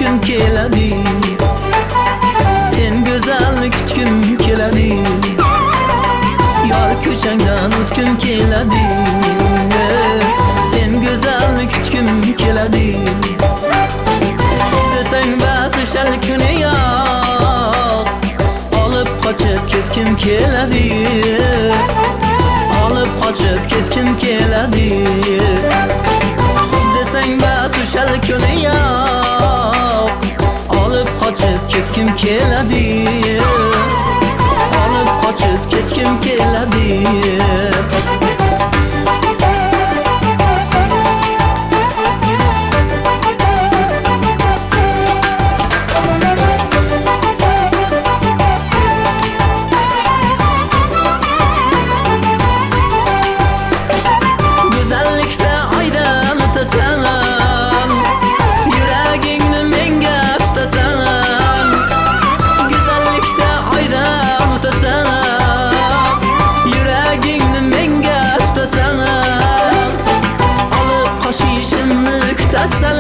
o'tgim keladi. Sen go'zalni kutgim keladi. Yor ko'changdan o'tgim keladi. Sen go'zalni kutgim keladi. Desang bas o'shal kuni yo'q, olib qochib ketgim keladi. Olib qochib ketgim keladi. Desang bas o'shal kuni yo'q, olib qochib ketgim keladi. Olib qochib ketgim keladi. Yuragingni menga tutasan, go'zallikda oydan o'tasan. Yuragingni menga tutasan, olib qochishimni kutasan.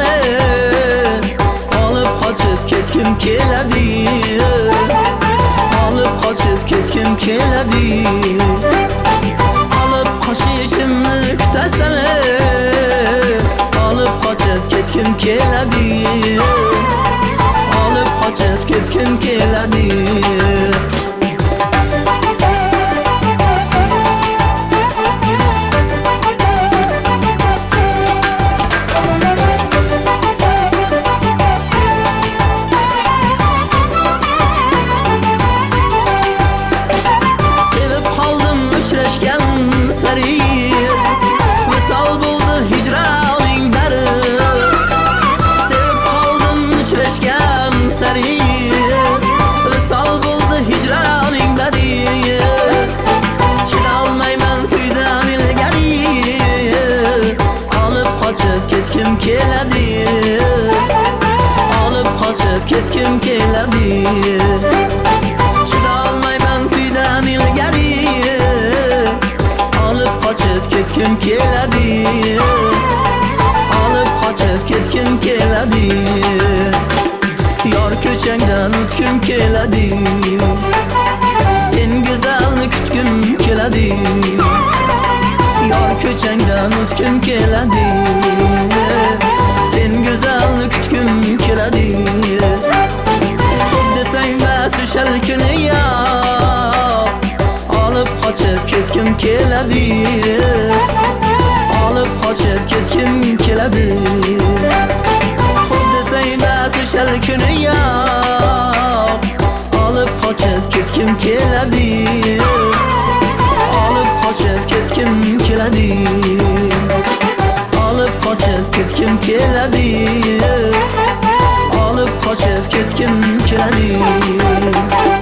Olib qochib ketgim keladi. Olib qochib ketgim keladi. Olib qochishimni kutasan. Olib qochib ketgim keladi. Olib qochib ketgim keladi. Sevib qoldim uchrashgan sari, visol bo'ldi hijroning dari. Sevib qoldim uchrashgan sari, visol bo'ldi hijroning dari. Chidolmayman to'ydan ilgari, olib qochib ketgim keladi. Olib qochib ketgim keladi. Chidolmayman to'ydan ilgari, olib qochib ketgim keladi. Olib qochib ketgim keladi. Yor ko'changdan o'tgim keladi. Sen go'zalni kutgim keladi. Yor ko'changdan o'tgim keladi. Sen go'zalni kutgim keladi. Desang bas o'shal kuni yo'q, olib qochib ketgim keladi. Olib qochib ketgim keladi. Desang bas o'shal kuni yo'q, olib qochib ketgim keladi. Olib qochib ketgim keladi. Olib qochib ketgim keladi. Olib qochib ketgim keladi.